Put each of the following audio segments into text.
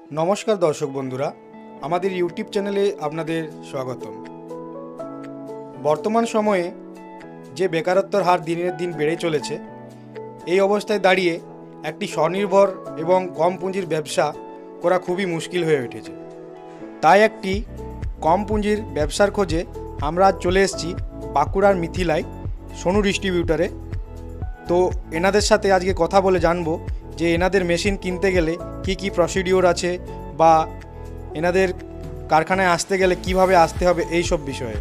नमस्कार दर्शक बंधुरा आमादेर यूट्यूब चैनेले आपनादेर स्वागतम। बर्तमान समये जे बेकारत्वर हार दिनेर दिन बेड़े चलेছে এই অবস্থায় দাঁড়িয়ে একটি স্বনির্ভর এবং কম পুঁজির ব্যবসা করা খুবই মুশকিল হয়ে উঠেছে। তাই একটি কম পুঁজির ব্যবসার খোঁজে আমরা আজ চলে এসেছি বাঁকুড়ার মিথিলায় সোনু ডিস্ট্রিবিউটারে। তো এনাদের সাথে আজকে কথা বলে জানবো যে এনাদের মেশিন কিনতে গেলে কি প্রসিডিওর আছে বা এনাদের কারখানায় আসতে গেলে কিভাবে আসতে হবে এই সব বিষয়ে।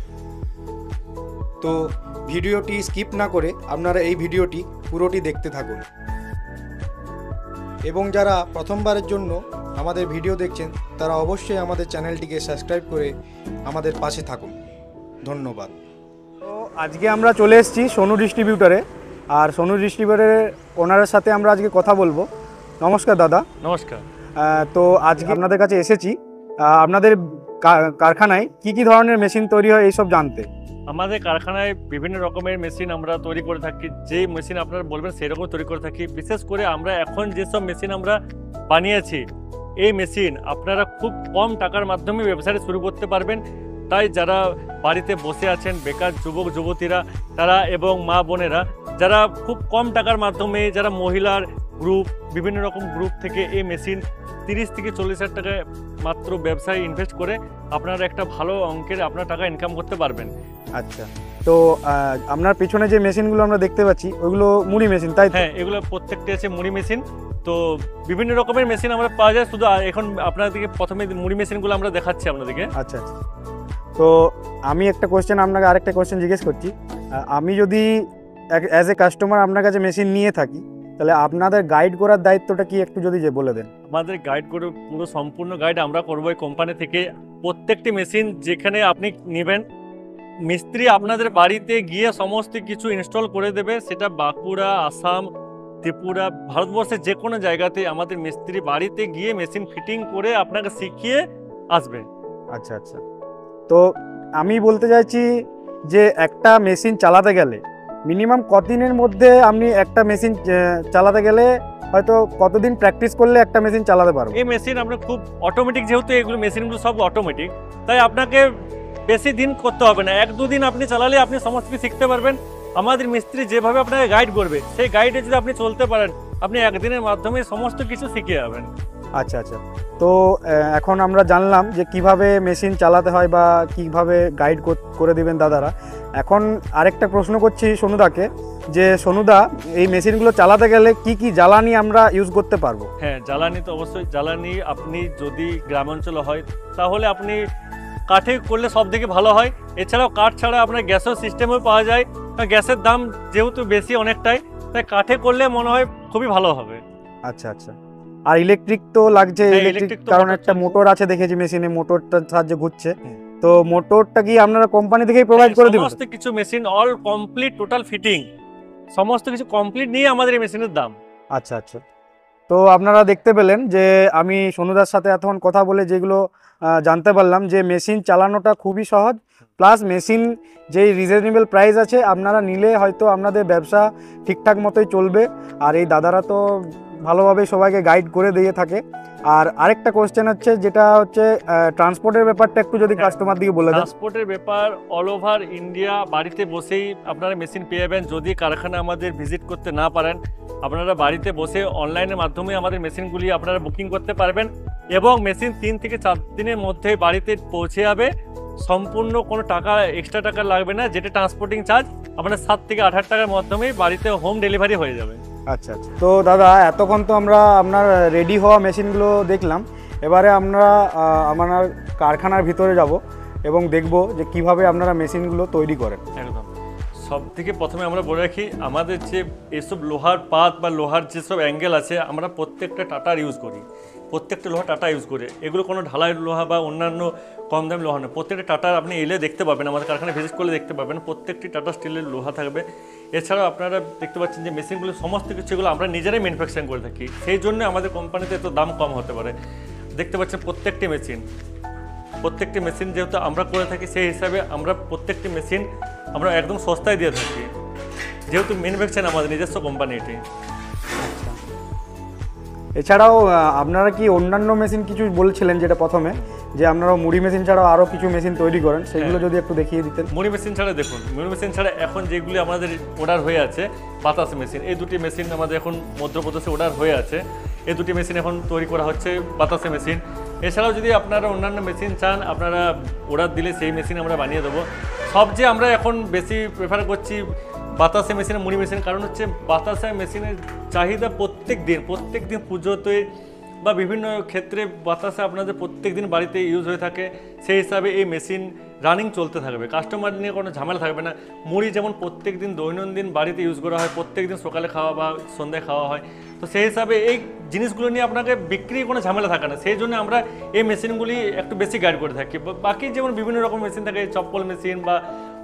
তো ভিডিওটি স্কিপ না করে আপনারা এই ভিডিওটি পুরোটি দেখতে থাকুন এবং যারা প্রথমবারের জন্য আমাদের ভিডিও দেখছেন তারা অবশ্যই আমাদের চ্যানেলটিকে সাবস্ক্রাইব করে আমাদের পাশে থাকুন। ধন্যবাদ। তো আজকে আমরা চলে এসেছি সোনু ডিস্ট্রিবিউটারে, আর সোনু ডিস্ট্রিবিউটারের ওনারের সাথে আমরা আজকে কথা বলবো। নমস্কার দাদা। নমস্কার। তো আজকে আপনাদের কাছে এসেছি আপনাদের কারখানায় কি ধরনের মেশিন তৈরি হয় এইসব জানতে। আমাদের কারখানায় বিভিন্ন রকমের মেশিন আমরা তৈরি করে থাকি, যে মেশিন আপনারা বলবেন সেরকম তৈরি করে থাকি। বিশেষ করে আমরা এখন যেসব মেশিন আমরা বানিয়েছি এই মেশিন আপনারা খুব কম টাকার মাধ্যমে ব্যবসাটা শুরু করতে পারবেন। তাই যারা বাড়িতে বসে আছেন বেকার যুবক যুবতীরা তারা এবং মা বোনেরা যারা খুব কম টাকার মাধ্যমে, যারা মহিলার গ্রুপ বিভিন্ন রকম গ্রুপ থেকে এই মেশিন 30 থেকে 40 হাজার টাকা মাত্র ব্যবসায় ইনভেস্ট করে আপনারা একটা ভালো অঙ্কের আপনার টাকা ইনকাম করতে পারবেন। আচ্ছা, তো আপনার পিছনে যে মেশিনগুলো আমরা দেখতে পাচ্ছি ওগুলো মুড়ি মেশিন, তাই? হ্যাঁ, এগুলো প্রত্যেকটি আছে মুড়ি মেশিন। তো বিভিন্ন রকমের মেশিন আমরা পাওয়া যায়, শুধু এখন আপনাদেরকে প্রথমে মুড়ি মেশিনগুলো আমরা দেখাচ্ছি আপনাদেরকে। আচ্ছা আচ্ছা, তো আমি একটা কোয়েশ্চেন আপনাকে আরেকটা কোয়েশ্চেন জিজ্ঞেস করছি। আমি যদি অ্যাজ এ কাস্টমার আপনার কাছে মেশিন নিয়ে থাকি তাহলে আপনাদের গাইড করার দায়িত্বটা কি একটু যদি বলে দেন। আমাদের গাইড করে পুরো সম্পূর্ণ গাইড আমরা করবো এই কোম্পানি থেকে। প্রত্যেকটি মেশিন যেখানে আপনি নেবেন মিস্ত্রি আপনাদের বাড়িতে গিয়ে সমস্ত কিছু ইনস্টল করে দেবে। সেটা বাঁকুড়া, আসাম, ত্রিপুরা, ভারতবর্ষের যে কোনো জায়গাতে আমাদের মিস্ত্রি বাড়িতে গিয়ে মেশিন ফিটিং করে আপনাকে শিখিয়ে আসবে। আচ্ছা আচ্ছা, তো আমি বলতে চাইছি যে একটা মেশিন চালাতে গেলে মিনিমাম কতদিনের মধ্যে আপনি একটা মেশিন চালাতে গেলে হয়তো কতদিন প্র্যাকটিস করলে একটা মেশিন চালাতে পারবো? এই মেশিন আপনার খুব অটোমেটিক, যেহেতু এগুলো মেশিনগুলো সব অটোমেটিক, তাই আপনাকে বেশি দিন করতে হবে না। 1-2 দিন আপনি চালালে আপনি সমস্ত কিছু শিখতে পারবেন। আমাদের মিস্ত্রি যেভাবে আপনাকে গাইড করবে সেই গাইডে যদি আপনি চলতে পারেন আপনি একদিনের মাধ্যমে সমস্ত কিছু শিখে যাবেন। আচ্ছা আচ্ছা, তো এখন আমরা জানলাম যে কিভাবে মেশিন চালাতে হয় বা কিভাবে গাইড করে দিবেন দাদারা। এখন আরেকটা প্রশ্ন করছি সোনুদাকে, যে সোনুদা এই মেশিনগুলো চালাতে গেলে কি জ্বালানি আমরা ইউজ করতে পারবো? হ্যাঁ, জ্বালানি তো অবশ্যই। জ্বালানি আপনি যদি গ্রামাঞ্চলে হয় তাহলে আপনি কাঠে করলে সব থেকে ভালো হয়। এছাড়াও কাঠ ছাড়া আপনার গ্যাসের সিস্টেমও পাওয়া যায়। গ্যাসের দাম যেহেতু বেশি অনেকটাই, তাই কাঠে করলে মনে হয় খুবই ভালো হবে। আচ্ছা আচ্ছা, আর ইলেকট্রিক তো লাগছে। ইলেকট্রিক কারণ একটা মোটর আছে দেখেছি মেশিনে, মোটরটার সাহায্যে ঘুরছে। তো মোটরটা কি আপনারা কোম্পানি থেকেই প্রোভাইড করে দিবেন? সমস্ত কিছু machine all complete, total fitting সমস্ত কিছু কমপ্লিট নিয়ে আমাদের এই মেশিনের দাম। আচ্ছা আচ্ছা, তো আপনারা দেখতে পেলেন যে আমি সোনুদার সাথে এতক্ষণ কথা বলে যেগুলো জানতে পারলাম যে মেশিন চালানোটা খুবই সহজ, প্লাস মেশিন যেই রিজনেবল প্রাইস আছে আপনারা নিলে হয়তো আপনাদের ব্যবসা ঠিকঠাক মতোই চলবে। আর এই দাদারা তো ভালোভাবে সবাইকে গাইড করে দিয়ে থাকে। আর আরেকটা কোশ্চেন হচ্ছে, যেটা হচ্ছে ট্রান্সপোর্টের ব্যাপারটা একটু যদি কাস্টমার দিকে বলে দেন। ট্রান্সপোর্টের ব্যাপার অল ওভার ইন্ডিয়া বাড়িতে বসেই আপনারা মেশিন পেয়ে যাবেন। যদি কারখানা আমাদের ভিজিট করতে না পারেন আপনারা বাড়িতে বসে অনলাইনের মাধ্যমে আমাদের মেশিনগুলি আপনারা বুকিং করতে পারবেন এবং মেশিন 3 থেকে 4 দিনের মধ্যে বাড়িতে পৌঁছে যাবে। সম্পূর্ণ কোনো টাকা এক্সট্রা টাকা লাগবে না, যেটা ট্রান্সপোর্টিং চার্জ আপনার 7 থেকে 8 হাজার টাকার মাধ্যমেই বাড়িতে হোম ডেলিভারি হয়ে যাবে। আচ্ছা আচ্ছা, তো দাদা এতক্ষণ তো আমরা আপনার রেডি হওয়া মেশিনগুলো দেখলাম, এবারে আমরা আমার কারখানার ভিতরে যাব এবং দেখব যে কিভাবে আপনারা মেশিনগুলো তৈরি করেন। একদম, সব থেকে প্রথমে আমরা বলে রাখি আমাদের যে এসব লোহার পাত বা লোহার যেসব অ্যাঙ্গেল আছে আমরা প্রত্যেকটা টাটার ইউজ করি, প্রত্যেকটা লোহা টাটা ইউজ করে। এগুলো কোনো ঢালাই লোহা বা অন্যান্য কম দামি লোহা নয়। প্রত্যেকটা টাটার আপনি এলে দেখতে পাবেন, আমাদের কারখানায় ভিজিট করলে দেখতে পাবেন প্রত্যেকটি টাটা স্টিলের লোহা থাকবে। এছাড়াও আপনারা দেখতে পাচ্ছেন যে মেশিনগুলো সমস্ত কিছুগুলো আমরা নিজেরাই ম্যানুফ্যাকচারিং করে থাকি, সেই জন্য আমাদের কোম্পানিতে এত দাম কম হতে পারে। দেখতে পাচ্ছেন প্রত্যেকটি মেশিন যেহেতু আমরা করে থাকি সেই হিসাবে আমরা প্রত্যেকটি মেশিন আমরা একদম সস্তায় দিয়ে থাকি, যেহেতু ম্যানুফ্যাকচারিং আমাদের নিজস্ব কোম্পানি এটি। এছাড়াও আপনারা কি অন্যান্য মেশিন কিছু বলছিলেন, যেটা প্রথমে যে আপনারা মুড়ি মেশিন ছাড়াও আরও কিছু মেশিন তৈরি করেন, সেগুলো যদি একটু দেখিয়ে দিতেন। মুড়ি মেশিন ছাড়া দেখুন, মুড়ি মেশিন ছাড়া এখন যেগুলি আমাদের অর্ডার হয়ে আছে বাতাস মেশিন, এই দুটি মেশিন আমাদের এখন মধ্যপ্রদেশে অর্ডার হয়ে আছে। এই দুটি মেশিন এখন তৈরি করা হচ্ছে, বাতাসে মেশিন। এছাড়াও যদি আপনারা অন্যান্য মেশিন চান, আপনারা অর্ডার দিলে সেই মেশিন আমরা বানিয়ে দেবো। সবচেয়ে আমরা এখন বেশি প্রেফার করছি বাতাসে মেশিনে মুড়ি মেশিন, কারণ হচ্ছে বাতাসে মেশিনের চাহিদা প্রত্যেক দিন পুজোতে বা বিভিন্ন ক্ষেত্রে বাতাসে আপনাদের প্রত্যেক দিন বাড়িতে ইউজ হয়ে থাকে। সেই হিসাবে এই মেশিন রানিং চলতে থাকবে, কাস্টমার নিয়ে কোনো ঝামেলা থাকবে না। মুড়ি যেমন প্রত্যেক দিন দৈনন্দিন বাড়িতে ইউজ করা হয়, প্রত্যেক দিন সকালে খাওয়া বা সন্ধ্যায় খাওয়া হয়, তো সেই হিসাবে এই জিনিসগুলো নিয়ে আপনাকে বিক্রি কোনো ঝামেলা থাকে না। সেই জন্য আমরা এই মেশিনগুলি একটু বেশি গাইড করে থাকি। বাকি যেমন বিভিন্ন রকম মেশিন থাকে, চপ্পল মেশিন বা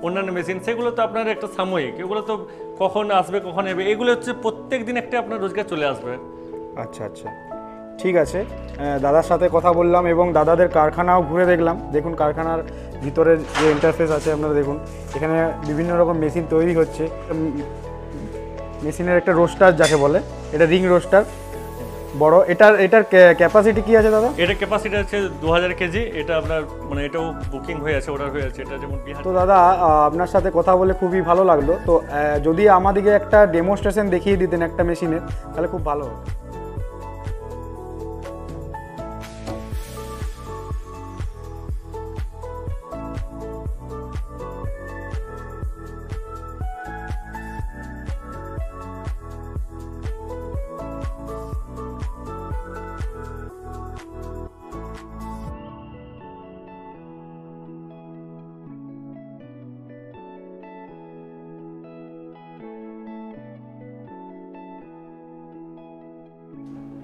অন্যান্য মেশিন, সেগুলো তো আপনার একটা সাময়িক, এগুলো তো কখন আসবে কখন নেবে, এগুলো হচ্ছে প্রত্যেক দিন একটা আপনার রোজগার চলে আসবে। আচ্ছা আচ্ছা, ঠিক আছে। দাদার সাথে কথা বললাম এবং দাদাদের কারখানাও ঘুরে দেখলাম। দেখুন কারখানার ভিতরের যে ইন্টারফেস আছে আপনারা দেখুন, এখানে বিভিন্ন রকম মেশিন তৈরি হচ্ছে। মেশিনের একটা রোস্টার যাকে বলে, এটা রিং রোস্টার বড়। এটার ক্যাপাসিটি কি আছে দাদা? এটা ক্যাপাসিটি আছে 2000 কেজি। এটা আপনার মানে এটাও বুকিং হয়ে আছে, অর্ডার হয়ে আছে। এটা যেমন বিহার। তো দাদা আপনার সাথে কথা বলে খুবই ভালো লাগলো। তো যদি আমাদেরকে একটা ডেমোস্ট্রেশন দেখিয়ে দিতেন একটা মেশিনের, তাহলে খুব ভালো হতো।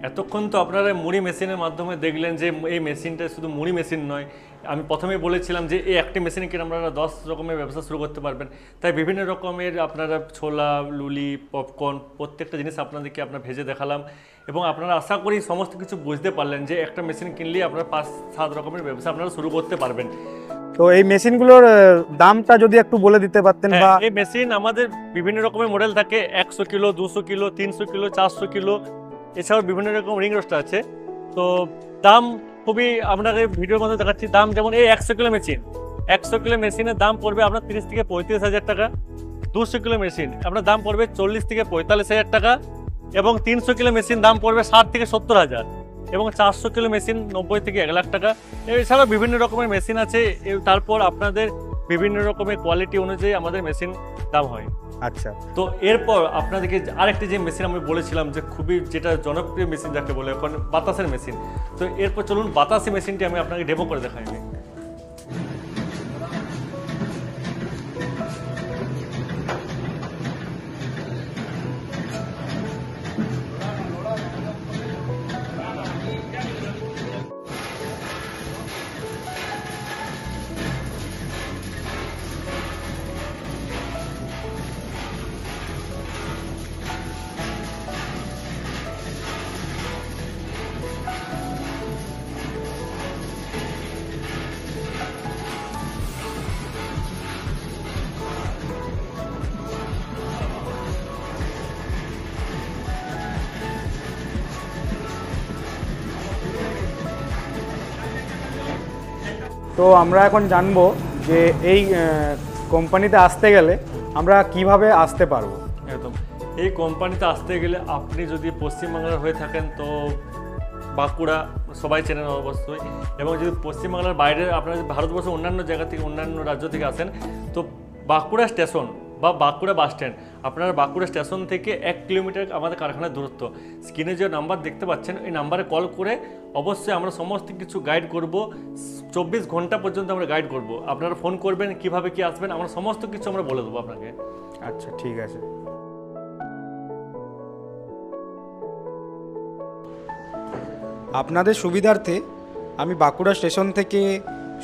এতক্ষণ তো আপনারা মুড়ি মেশিনের মাধ্যমে দেখলেন যে এই মেশিনটা শুধু মুড়ি মেশিন নয়। আমি প্রথমেই বলেছিলাম যে এই একটি মেশিনে কিনে আপনারা 10 রকমের ব্যবসা শুরু করতে পারবেন। তাই বিভিন্ন রকমের আপনারা ছোলা, লুলি, পপকর্ন প্রত্যেকটা জিনিস আপনাদেরকে ভেজে দেখালাম এবং আপনারা আশা করি সমস্ত কিছু বুঝতে পারলেন যে একটা মেশিন কিনলেই আপনারা 5-7 রকমের ব্যবসা আপনারা শুরু করতে পারবেন। তো এই মেশিনগুলোর দামটা যদি একটু বলে দিতে পারতেন। বা এই মেশিন আমাদের বিভিন্ন রকমের মডেল থাকে, 100 কিলো, 200 কিলো, 300 কিলো, 400 কিলো। এছাড়াও বিভিন্ন রকম রিং রোস্টার আছে। তো দাম খুবই আপনাকে ভিডিওর মধ্যে দেখাচ্ছি। দাম যেমন এই 100 কিলো মেশিন, 100 কিলো মেশিনের দাম পড়বে আপনার 30 থেকে 35 হাজার টাকা। 200 কিলো মেশিন আপনার দাম পড়বে 40 থেকে 45 হাজার টাকা। এবং 300 কিলো মেশিন দাম পড়বে 60 থেকে 70 হাজার। এবং 400 কিলো মেশিন 90 থেকে 1 লাখ টাকা। এছাড়াও বিভিন্ন রকমের মেশিন আছে। তারপর আপনাদের বিভিন্ন রকমের কোয়ালিটি অনুযায়ী আমাদের মেশিন দাম হয়। আচ্ছা, তো এরপর আপনাদেরকে আরেকটি যে মেশিন আমি বলেছিলাম যে খুবই যেটা জনপ্রিয় মেশিন যাকে বলে এখন, বাতাসের মেশিন। তো এরপর চলুন বাতাসি মেশিনটি আমি আপনাকে ডেমো করে দেখাই। তো আমরা এখন জানবো যে এই কোম্পানিতে আসতে গেলে আমরা কিভাবে আসতে পারবো। একদম, এই কোম্পানিতে আসতে গেলে আপনি যদি পশ্চিমবাংলার হয়ে থাকেন তো বাঁকুড়া সবাই চেনেন অবশ্যই। এবং যদি পশ্চিমবাংলার বাইরে আপনারা ভারতবর্ষের অন্যান্য জায়গা থেকে, অন্যান্য রাজ্য থেকে আসেন, তো বাঁকুড়া স্টেশন বা বাঁকুড়া বাস স্ট্যান্ড, আপনারা বাঁকুড়া স্টেশন থেকে 1 কিলোমিটার আমাদের কারখানার দূরত্ব। স্ক্রিনে যে নাম্বার দেখতে পাচ্ছেন এই নাম্বারে কল করে অবশ্যই আমরা সমস্ত কিছু গাইড করব। 24 ঘন্টা পর্যন্ত আমরা গাইড করব। আপনারা ফোন করবেন কিভাবে কি আসবেন, আমরা সমস্ত কিছু আমরা বলে দেবো আপনাকে। আচ্ছা, ঠিক আছে। আপনাদের সুবিধার্থে আমি বাঁকুড়া স্টেশন থেকে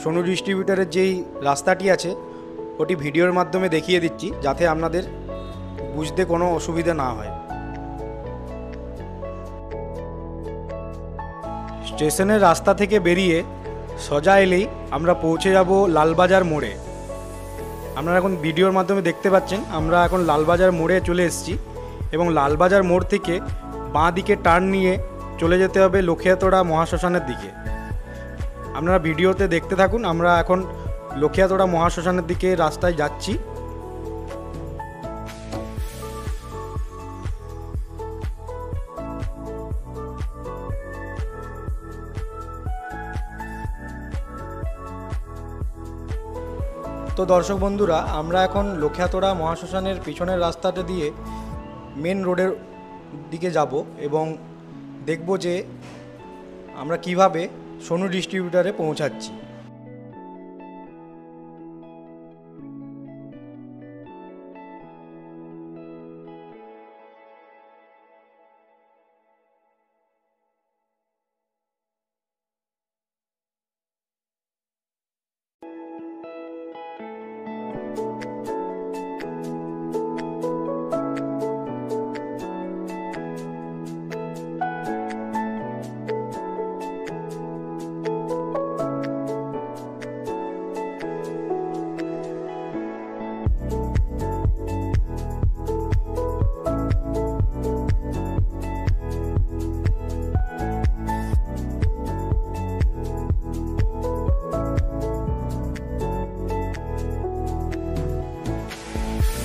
সোনু ডিস্ট্রিবিউটারের যেই রাস্তাটি আছে ওটি ভিডিওর মাধ্যমে দেখিয়ে দিচ্ছি, যাতে আপনাদের বুঝতে কোনো অসুবিধা না হয়। স্টেশনের রাস্তা থেকে বেরিয়ে সোজা এলেই আমরা পৌঁছে যাব লালবাজার মোড়ে। আপনারা এখন ভিডিওর মাধ্যমে দেখতে পাচ্ছেন আমরা এখন লালবাজার মোড়ে চলে এসেছি এবং লালবাজার মোড় থেকে বাঁ দিকে টার্ন নিয়ে চলে যেতে হবে লক্ষিয়াতোড়া মহাশ্মশানের দিকে। আপনারা ভিডিওতে দেখতে থাকুন। আমরা এখন লক্ষিয়াতোড়া মহাশ্মশানের দিকে রাস্তায় যাচ্ছি। তো দর্শক বন্ধুরা, আমরা এখন লক্ষিয়াতোড়া মহাশ্মশানের পিছনের রাস্তাটা দিয়ে মেন রোডের দিকে যাব এবং দেখব যে আমরা কিভাবে সোনু ডিস্ট্রিবিউটারে পৌঁছাচ্ছি।